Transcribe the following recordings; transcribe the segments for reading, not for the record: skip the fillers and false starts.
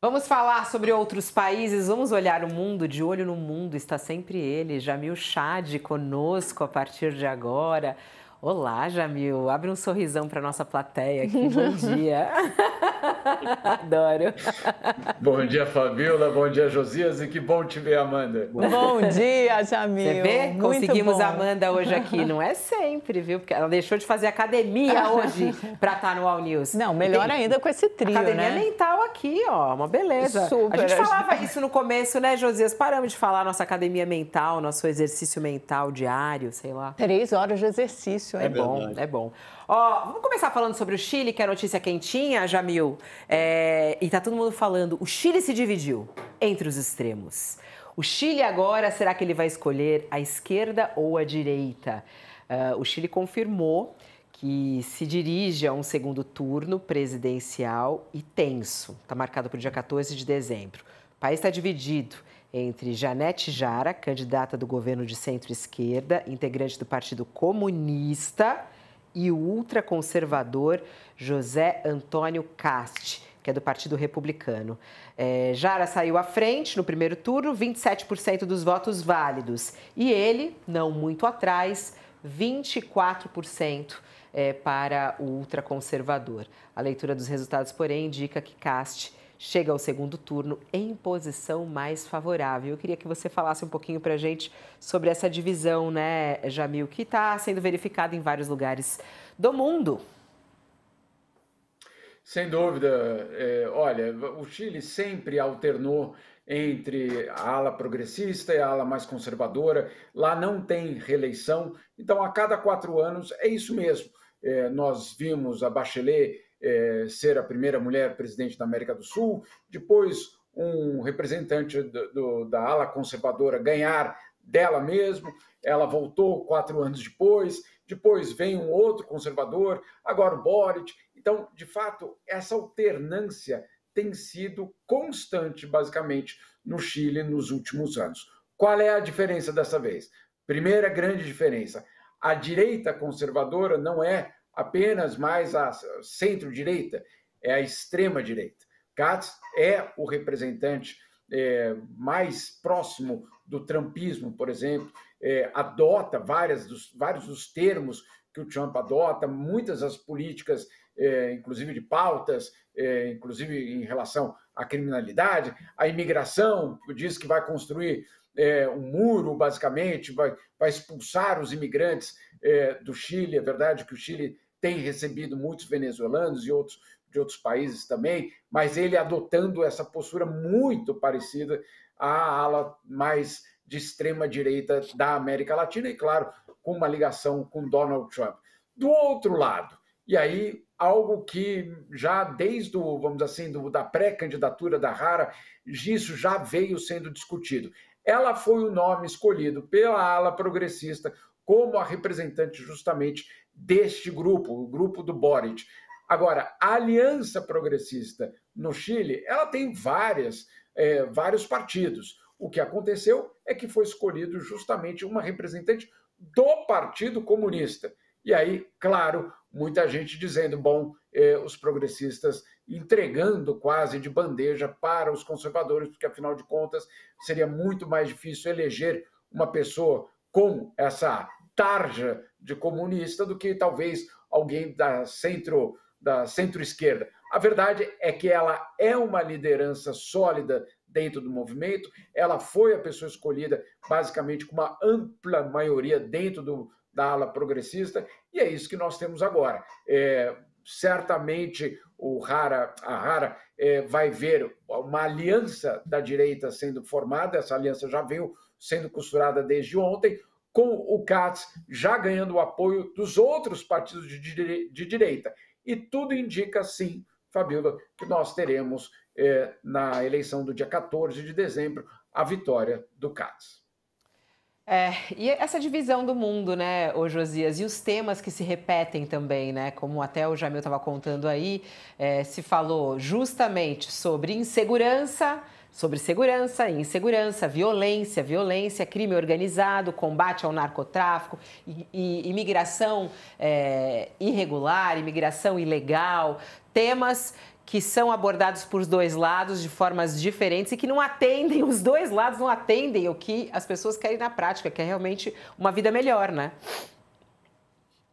Vamos falar sobre outros países, vamos olhar o mundo, de olho no mundo, está sempre ele, Jamil Chad, conosco a partir de agora. Olá, Jamil, abre um sorrisão para nossa plateia aqui, bom dia. Adoro. Bom dia, Fabiola, bom dia, Josias, e que bom te ver, Amanda. Bom dia, Jamil. Você vê? Muito Conseguimos bom. a Amanda hoje aqui, não é sempre, viu? Porque ela deixou de fazer academia hoje para estar no All News. Não, melhor ainda com esse trio, academia né? mental aqui, ó, uma beleza. Super. A gente falava isso no começo, né, Josias? Paramos de falar nossa academia mental, nosso exercício mental diário, sei lá. 3 horas de exercício, hein? É bom, é bom. Ó, vamos começar falando sobre o Chile, que é a notícia quentinha, Jamil. E tá todo mundo falando, o Chile se dividiu entre os extremos. O Chile agora, será que ele vai escolher a esquerda ou a direita? O Chile confirmou que se dirige a um segundo turno presidencial e tenso. Está marcado para o dia 14 de dezembro. O país está dividido entre Janete Jara, candidata do governo de centro-esquerda, integrante do Partido Comunista, e o ultraconservador José Antônio Cast, que é do Partido Republicano. Jara saiu à frente no primeiro turno, 27% dos votos válidos. E ele, não muito atrás, 24% para o ultraconservador. A leitura dos resultados, porém, indica que Cast chega ao segundo turno em posição mais favorável. Eu queria que você falasse um pouquinho para a gente sobre essa divisão, né, Jamil, que está sendo verificada em vários lugares do mundo. Sem dúvida. Olha, o Chile sempre alternou entre a ala progressista e a ala mais conservadora. Lá não tem reeleição, então a cada 4 anos é isso mesmo. Nós vimos a Bachelet ser a primeira mulher presidente da América do Sul, depois um representante da ala conservadora ganhar dela mesmo, ela voltou 4 anos depois vem um outro conservador, agora o Boric. Então, de fato, essa alternância tem sido constante, basicamente, no Chile nos últimos anos. Qual é a diferença dessa vez? Primeira grande diferença, a direita conservadora não é apenas mais a centro-direita, é a extrema-direita. Katz é o representante mais próximo do trumpismo, por exemplo, adota vários dos termos que o Trump adota, muitas das políticas, inclusive de pautas, inclusive em relação à criminalidade, à imigração, diz que vai construir um muro, basicamente, vai expulsar os imigrantes do Chile. É verdade que o Chile tem recebido muitos venezuelanos e de outros países também, mas ele adotando essa postura muito parecida à ala mais de extrema-direita da América Latina e, claro, com uma ligação com Donald Trump. Do outro lado, e aí algo que já desde, vamos dizer assim, da pré-candidatura da Jara, isso já veio sendo discutido. Ela foi o nome escolhido pela ala progressista como a representante justamente deste grupo, o grupo do Boric. Agora, a Aliança Progressista no Chile, ela tem vários partidos. O que aconteceu é que foi escolhido justamente uma representante do Partido Comunista. E aí, claro, muita gente dizendo, bom, os progressistas entregando quase de bandeja para os conservadores, porque, afinal de contas, seria muito mais difícil eleger uma pessoa com essa tarja de comunista do que talvez alguém da centro-esquerda. A verdade é que ela é uma liderança sólida dentro do movimento, ela foi a pessoa escolhida basicamente com uma ampla maioria dentro da ala progressista, e é isso que nós temos agora. Certamente a Jara vai ver uma aliança da direita sendo formada, essa aliança já veio sendo costurada desde ontem, com o Katz já ganhando o apoio dos outros partidos de direita. E tudo indica, sim, Fabiola, que nós teremos na eleição do dia 14 de dezembro a vitória do Katz. E essa divisão do mundo, né, ô Josias, e os temas que se repetem também, né, como até o Jamil estava contando aí, se falou justamente sobre insegurança, sobre segurança e insegurança, violência, crime organizado, combate ao narcotráfico, e imigração irregular, imigração ilegal, temas que são abordados por dois lados de formas diferentes e que não atendem, os dois lados não atendem o que as pessoas querem na prática, que é realmente uma vida melhor, né?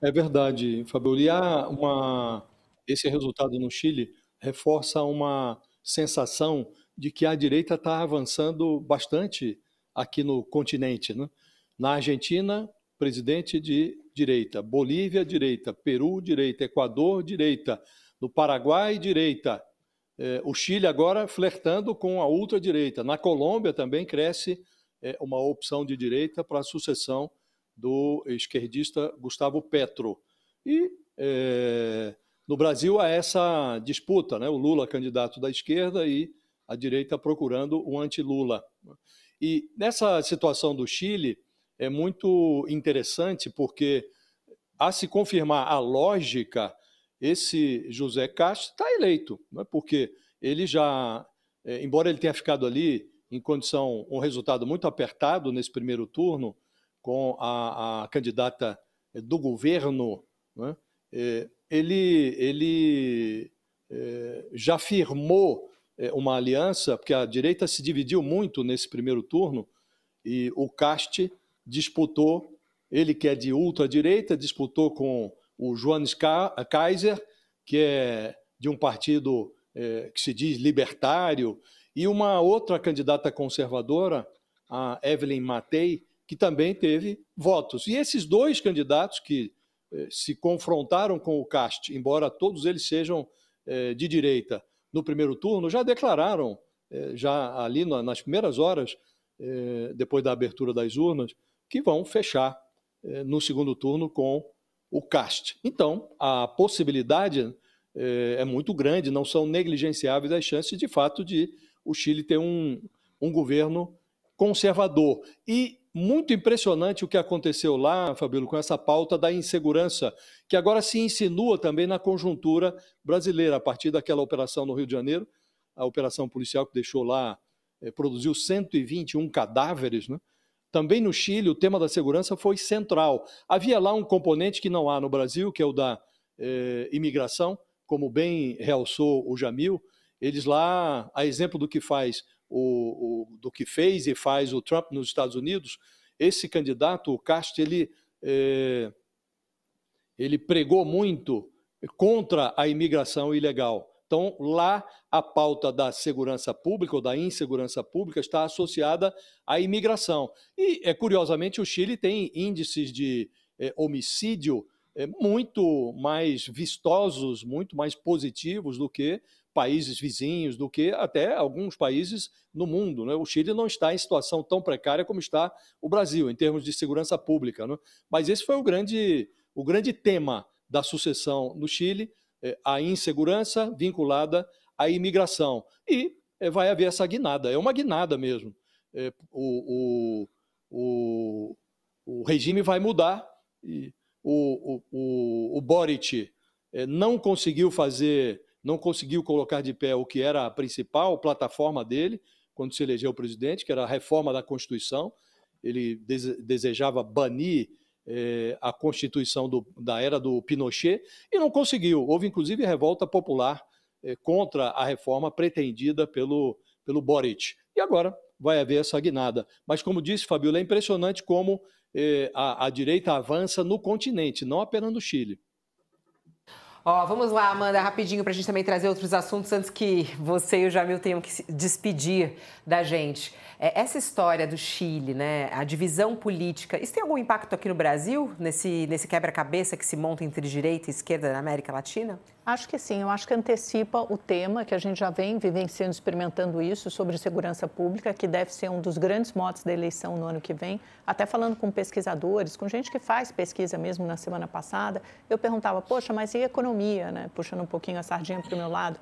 É verdade, Fabiola. Esse resultado no Chile reforça uma sensação de que a direita está avançando bastante aqui no continente, né? Na Argentina, presidente de direita. Bolívia, direita. Peru, direita. Equador, direita. No Paraguai, direita. O Chile agora flertando com a ultradireita. Na Colômbia também cresce uma opção de direita para a sucessão do esquerdista Gustavo Petro. E no Brasil há essa disputa, né? O Lula candidato da esquerda e a direita procurando o anti-Lula. E nessa situação do Chile é muito interessante porque, a se confirmar a lógica, esse José Castro está eleito, né? Porque ele já, embora ele tenha ficado ali em condição, um resultado muito apertado nesse primeiro turno, com a candidata do governo, né? Ele já firmou uma aliança, porque a direita se dividiu muito nesse primeiro turno, e o Cast disputou, ele que é de ultradireita, disputou com o Johannes Kaiser, que é de um partido que se diz libertário, e uma outra candidata conservadora, a Evelyn Matei, que também teve votos. E esses dois candidatos que se confrontaram com o Cast, embora todos eles sejam de direita, no primeiro turno, já declararam, já ali nas primeiras horas, depois da abertura das urnas, que vão fechar no segundo turno com o Cast. Então, a possibilidade é muito grande, não são negligenciáveis as chances, de fato, de o Chile ter um governo conservador. E muito impressionante o que aconteceu lá, Fabíola, com essa pauta da insegurança, que agora se insinua também na conjuntura brasileira, a partir daquela operação no Rio de Janeiro, a operação policial que deixou lá, produziu 121 cadáveres, né? Também no Chile, o tema da segurança foi central. Havia lá um componente que não há no Brasil, que é o da imigração, como bem realçou o Jamil. Eles lá, a exemplo do que faz do que fez e faz o Trump nos Estados Unidos, esse candidato, o Cast, ele pregou muito contra a imigração ilegal. Então, lá, a pauta da segurança pública ou da insegurança pública está associada à imigração. E, curiosamente, o Chile tem índices de homicídio muito mais vistosos, muito mais positivos do que países vizinhos, do que até alguns países no mundo, né? O Chile não está em situação tão precária como está o Brasil, em termos de segurança pública, né? Mas esse foi o grande tema da sucessão no Chile, a insegurança vinculada à imigração. E vai haver essa guinada, é uma guinada mesmo. O regime vai mudar, e o Boric não conseguiu colocar de pé o que era a principal plataforma dele, quando se elegeu presidente, que era a reforma da Constituição. Ele desejava banir a Constituição da era do Pinochet e não conseguiu. Houve, inclusive, revolta popular contra a reforma pretendida pelo Boric. E agora vai haver essa guinada. Mas, como disse, Fabíola, é impressionante como a direita avança no continente, não apenas no Chile. Vamos lá, Amanda, rapidinho, para a gente também trazer outros assuntos antes que você e o Jamil tenham que se despedir da gente. Essa história do Chile, né, a divisão política, isso tem algum impacto aqui no Brasil, nesse quebra-cabeça que se monta entre direita e esquerda na América Latina? Acho que sim, eu acho que antecipa o tema que a gente já vem vivenciando, experimentando isso, sobre segurança pública, que deve ser um dos grandes motes da eleição no ano que vem. Até falando com pesquisadores, com gente que faz pesquisa mesmo na semana passada, eu perguntava, poxa, mas e a economia, né? Puxando um pouquinho a sardinha para o meu lado.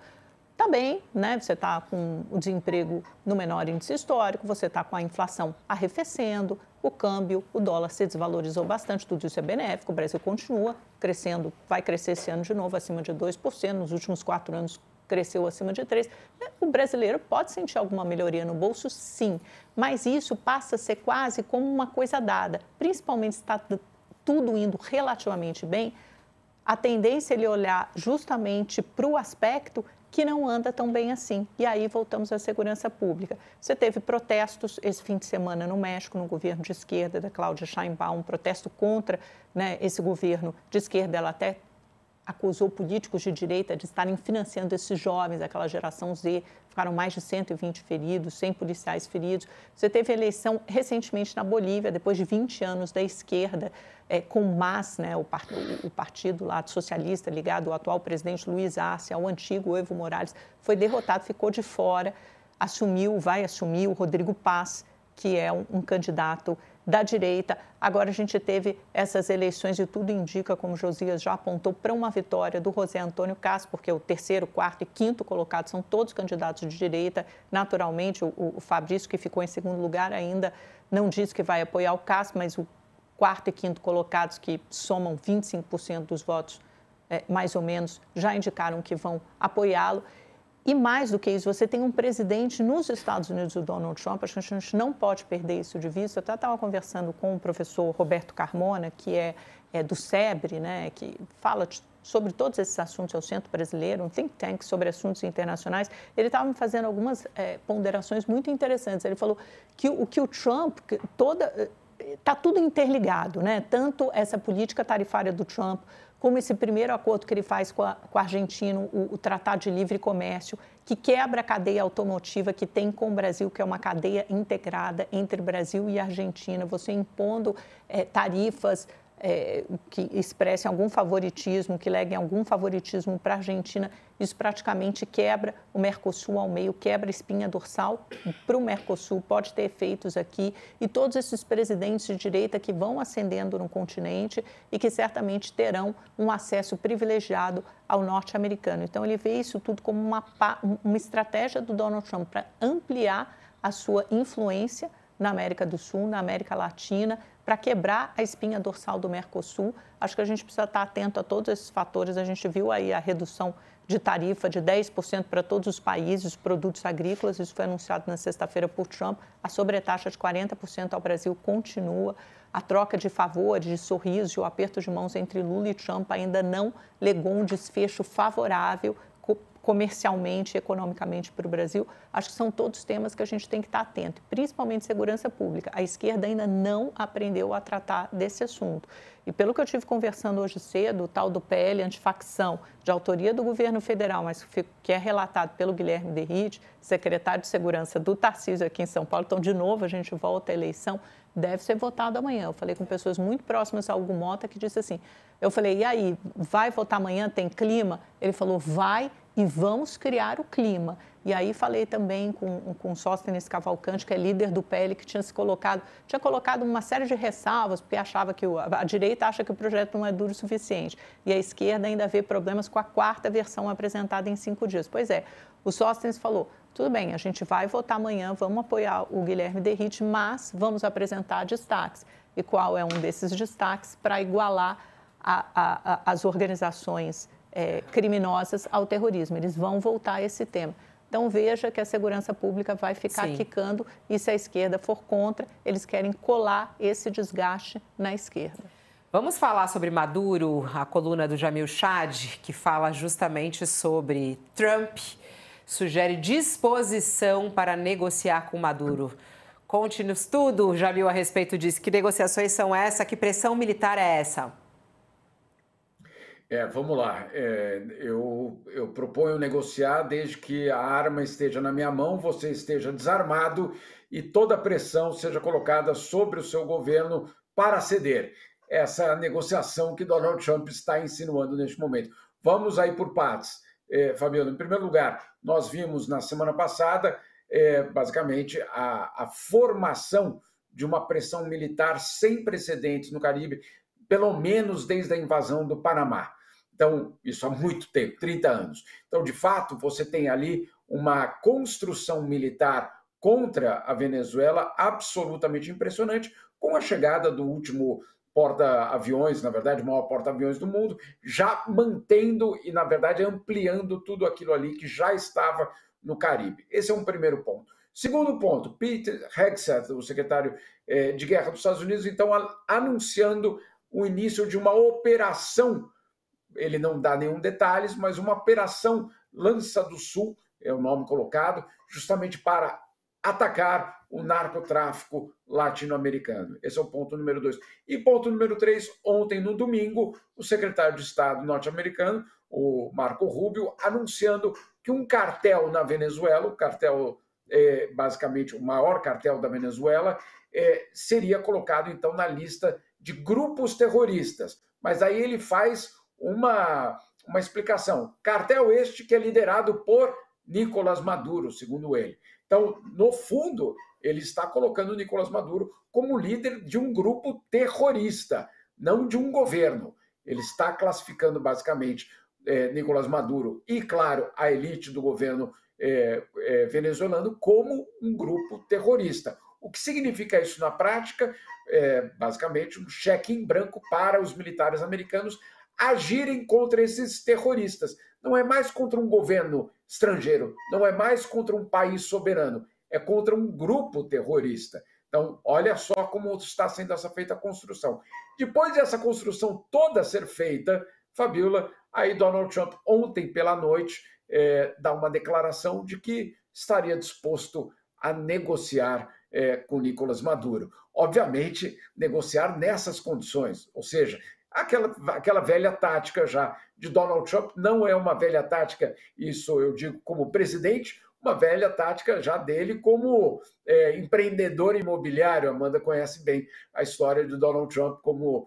Tá bem, né? Você está com o desemprego no menor índice histórico, você está com a inflação arrefecendo, o câmbio, o dólar se desvalorizou bastante, tudo isso é benéfico, o Brasil continua crescendo, vai crescer esse ano de novo acima de 2%, nos últimos 4 anos cresceu acima de 3%. O brasileiro pode sentir alguma melhoria no bolso, sim, mas isso passa a ser quase como uma coisa dada, principalmente se está tudo indo relativamente bem, a tendência é ele olhar justamente para o aspecto que não anda tão bem assim. E aí voltamos à segurança pública. Você teve protestos esse fim de semana no México, no governo de esquerda da Cláudia Sheinbaum, um protesto contra, né, esse governo de esquerda. Ela até acusou políticos de direita de estarem financiando esses jovens, aquela geração Z. Ficaram mais de 120 feridos, 100 policiais feridos. Você teve eleição recentemente na Bolívia, depois de 20 anos da esquerda, com o MAS, né, o partido lá socialista ligado ao atual presidente Luiz Arce, ao antigo Evo Morales, foi derrotado, ficou de fora, vai assumir o Rodrigo Paz, que é um candidato da direita. Agora a gente teve essas eleições e tudo indica, como Josias já apontou, para uma vitória do José Antônio Caz, porque o terceiro, quarto e quinto colocado são todos candidatos de direita. Naturalmente, o Fabrício, que ficou em segundo lugar, ainda não disse que vai apoiar o Caz, mas o quarto e quinto colocados, que somam 25% dos votos, mais ou menos, já indicaram que vão apoiá-lo. E mais do que isso, você tem um presidente nos Estados Unidos, o Donald Trump, acho que a gente não pode perder isso de vista. Eu até estava conversando com o professor Roberto Carmona, que é do SEBRE, né, que fala sobre todos esses assuntos, é o Centro Brasileiro, um think tank sobre assuntos internacionais. Ele estava me fazendo algumas ponderações muito interessantes. Ele falou que o Trump, está tudo interligado, né? Tanto essa política tarifária do Trump, como esse primeiro acordo que ele faz com a Argentina, o Tratado de Livre Comércio, que quebra a cadeia automotiva que tem com o Brasil, que é uma cadeia integrada entre Brasil e Argentina, você impondo tarifas que expressem algum favoritismo, que leguem algum favoritismo para a Argentina, isso praticamente quebra o Mercosul ao meio, quebra a espinha dorsal para o Mercosul, pode ter efeitos aqui, e todos esses presidentes de direita que vão ascendendo no continente e que certamente terão um acesso privilegiado ao norte-americano. Então, ele vê isso tudo como uma estratégia do Donald Trump para ampliar a sua influência na América do Sul, na América Latina, para quebrar a espinha dorsal do Mercosul. Acho que a gente precisa estar atento a todos esses fatores. A gente viu aí a redução de tarifa de 10% para todos os países, os produtos agrícolas, isso foi anunciado na sexta-feira por Trump. A sobretaxa de 40% ao Brasil continua. A troca de favores, de sorrisos e o aperto de mãos entre Lula e Trump ainda não legou um desfecho favorável comercialmente, economicamente para o Brasil. Acho que são todos temas que a gente tem que estar atento, principalmente segurança pública. A esquerda ainda não aprendeu a tratar desse assunto. E pelo que eu tive conversando hoje cedo, o tal do PL antifacção, de autoria do governo federal, mas que é relatado pelo Guilherme Derrite, secretário de Segurança do Tarcísio aqui em São Paulo. Então, de novo, a gente volta à eleição, deve ser votado amanhã. Eu falei com pessoas muito próximas ao Hugo Mota que disse assim, eu falei, e aí, vai votar amanhã, tem clima? Ele falou, vai e vamos criar o clima. E aí falei também com o Sóstenes Cavalcante, que é líder do PL, que tinha colocado uma série de ressalvas, porque achava que a direita acha que o projeto não é duro o suficiente, e a esquerda ainda vê problemas com a quarta versão apresentada em 5 dias. Pois é, o Sóstenes falou, tudo bem, a gente vai votar amanhã, vamos apoiar o Guilherme Derrite, mas vamos apresentar destaques. E qual é um desses destaques para igualar as organizações criminosas ao terrorismo? Eles vão voltar a esse tema. Então, veja que a segurança pública vai ficar quicando e se a esquerda for contra, eles querem colar esse desgaste na esquerda. Vamos falar sobre Maduro, a coluna do Jamil Chad, que fala justamente sobre Trump, sugere disposição para negociar com Maduro. Conte-nos tudo, Jamil, a respeito disso. Que negociações são essas? Que pressão militar é essa? Vamos lá. Eu proponho negociar desde que a arma esteja na minha mão, você esteja desarmado e toda a pressão seja colocada sobre o seu governo para ceder. Essa é a negociação que Donald Trump está insinuando neste momento. Vamos aí por partes, Fabiano. Em primeiro lugar, nós vimos na semana passada, basicamente, a formação de uma pressão militar sem precedentes no Caribe, pelo menos desde a invasão do Panamá. Então, isso há muito tempo, 30 anos. Então, de fato, você tem ali uma construção militar contra a Venezuela absolutamente impressionante, com a chegada do último porta-aviões, na verdade, o maior porta-aviões do mundo, já mantendo e, na verdade, ampliando tudo aquilo ali que já estava no Caribe. Esse é um primeiro ponto. Segundo ponto, Pete Hegseth, o secretário de Guerra dos Estados Unidos, então, anunciando o início de uma operação, ele não dá nenhum detalhes, mas uma operação Lança do Sul, é o nome colocado, justamente para atacar o narcotráfico latino-americano. Esse é o ponto número 2. E ponto número 3, ontem, no domingo, o secretário de Estado norte-americano, o Marco Rubio, anunciando que um cartel na Venezuela, o cartel, basicamente o maior cartel da Venezuela, seria colocado, então, na lista de grupos terroristas. Mas aí ele faz uma explicação. Cartel este que é liderado por Nicolás Maduro, segundo ele. Então, no fundo, ele está colocando o Nicolás Maduro como líder de um grupo terrorista, não de um governo. Ele está classificando, basicamente, Nicolás Maduro e, claro, a elite do governo venezuelano como um grupo terrorista. O que significa isso na prática? Basicamente, um cheque em branco para os militares americanos agirem contra esses terroristas. Não é mais contra um governo estrangeiro, não é mais contra um país soberano, é contra um grupo terrorista. Então, olha só como está sendo feita a construção. Depois dessa construção toda ser feita, Fabiola, aí Donald Trump, ontem pela noite, dá uma declaração de que estaria disposto a negociar com Nicolás Maduro. Obviamente, negociar nessas condições, ou seja, aquela velha tática já de Donald Trump, não é uma velha tática, isso eu digo como presidente, uma velha tática já dele como empreendedor imobiliário. Amanda conhece bem a história de Donald Trump como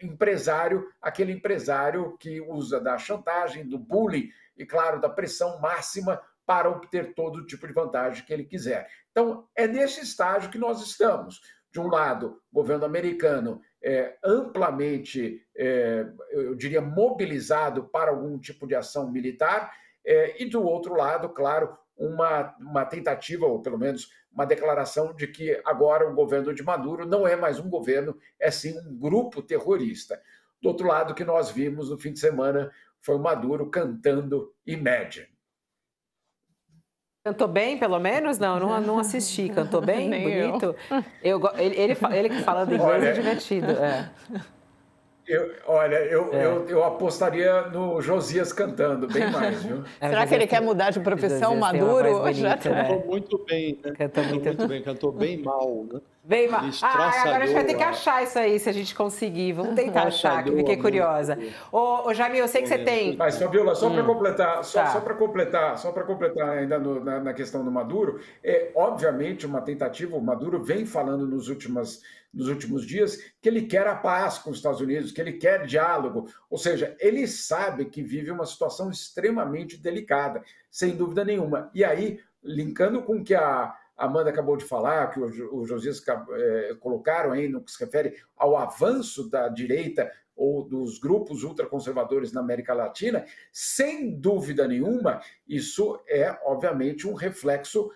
empresário, aquele empresário que usa da chantagem, do bullying e, claro, da pressão máxima para obter todo tipo de vantagem que ele quiser. Então, é nesse estágio que nós estamos. De um lado, o governo americano amplamente, eu diria, mobilizado para algum tipo de ação militar, e do outro lado, claro, uma tentativa, ou pelo menos uma declaração de que agora o governo de Maduro não é mais um governo, é sim um grupo terrorista. Do outro lado, o que nós vimos no fim de semana foi o Maduro cantando Imagine. Cantou bem, pelo menos? Não assisti. Cantou bem? Bonito? Ele falando inglês é divertido. Eu apostaria no Josias cantando, bem mais, viu? Será que ele quer mudar de profissão, Maduro? Cantou muito bem, né? Cantou bem mal, né? Bem mal. Agora a gente vai ter que achar isso aí, se a gente conseguir. Vamos tentar achar, que fiquei curiosa. Ô, Jamil, eu sei que você tem... Mas, Fabiola, só para completar, só para completar ainda na questão do Maduro, obviamente uma tentativa, o Maduro vem falando nos últimos dias que ele quer a paz com os Estados Unidos, que ele quer diálogo, ou seja, ele sabe que vive uma situação extremamente delicada, sem dúvida nenhuma. E aí, linkando com o que a Amanda acabou de falar, que o Josias colocaram aí no que se refere ao avanço da direita ou dos grupos ultraconservadores na América Latina, sem dúvida nenhuma, isso é, obviamente, um reflexo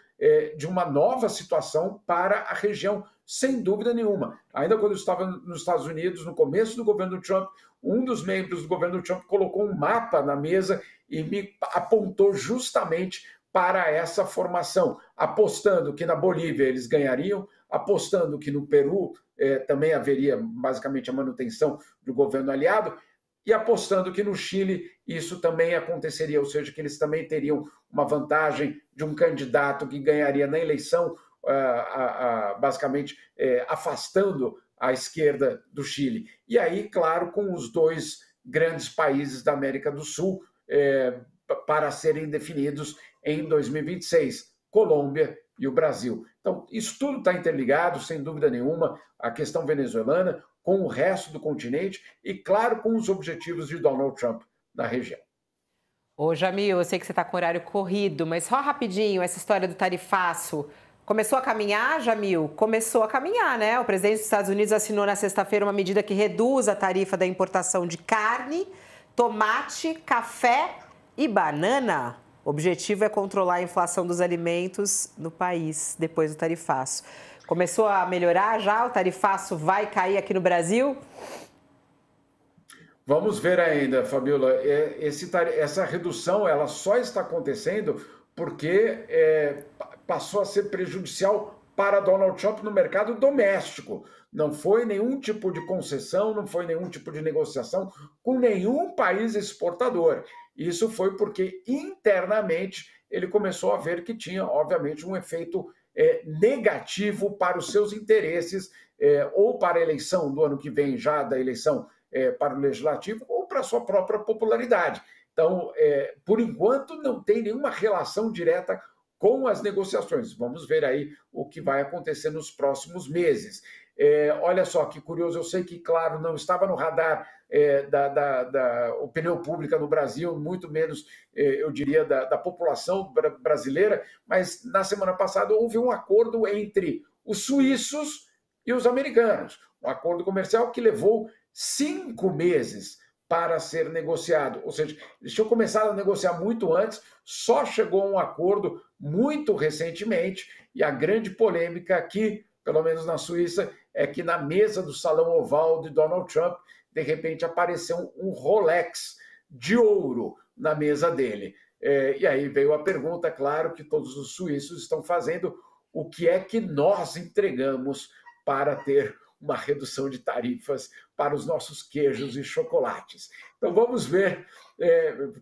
de uma nova situação para a região, sem dúvida nenhuma. Ainda quando eu estava nos Estados Unidos, no começo do governo Trump, um dos membros do governo Trump colocou um mapa na mesa e me apontou justamente para essa formação, apostando que na Bolívia eles ganhariam, apostando que no Peru também haveria basicamente a manutenção do governo aliado, e apostando que no Chile isso também aconteceria, ou seja, que eles também teriam uma vantagem de um candidato que ganharia na eleição, basicamente afastando a esquerda do Chile. E aí, claro, com os dois grandes países da América do Sul para serem definidos em 2026, Colômbia e o Brasil. Então, isso tudo está interligado, sem dúvida nenhuma, a questão venezuelana com o resto do continente e, claro, com os objetivos de Donald Trump na região. Ô, Jamil, eu sei que você está com horário corrido, mas só rapidinho, essa história do tarifaço começou a caminhar, Jamil? Começou a caminhar, né? O presidente dos Estados Unidos assinou na sexta-feira uma medida que reduz a tarifa da importação de carne, tomate, café e banana. O objetivo é controlar a inflação dos alimentos no país depois do tarifaço. Começou a melhorar já? O tarifaço vai cair aqui no Brasil? Vamos ver ainda, Fabiola. Essa redução ela só está acontecendo porque passou a ser prejudicial para Donald Trump no mercado doméstico. Não foi nenhum tipo de concessão, não foi nenhum tipo de negociação com nenhum país exportador. Isso foi porque internamente ele começou a ver que tinha, obviamente, um efeito negativo para os seus interesses, ou para a eleição do ano que vem, já da eleição para o legislativo, ou para a sua própria popularidade. Então, por enquanto, não tem nenhuma relação direta com as negociações. Vamos ver aí o que vai acontecer nos próximos meses. Olha só que curioso, eu sei que, claro, não estava no radar da opinião pública no Brasil, muito menos, eu diria, da população brasileira, mas na semana passada houve um acordo entre os suíços e os americanos, um acordo comercial que levou 5 meses para ser negociado, ou seja, eles tinham começado a negociar muito antes, só chegou a um acordo muito recentemente, e a grande polêmica aqui, pelo menos na Suíça, é que na mesa do Salão Oval de Donald Trump, de repente apareceu um Rolex de ouro na mesa dele. E aí veio a pergunta, claro, que todos os suíços estão fazendo: o que é que nós entregamos para ter uma redução de tarifas para os nossos queijos e chocolates? Então vamos ver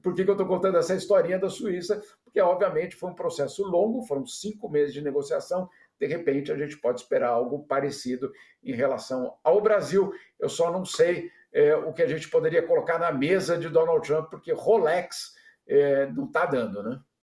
por que eu estou contando essa historinha da Suíça, porque obviamente foi um processo longo, foram 5 meses de negociação. De repente a gente pode esperar algo parecido em relação ao Brasil. Eu só não sei o que a gente poderia colocar na mesa de Donald Trump, porque Rolex não está dando, né?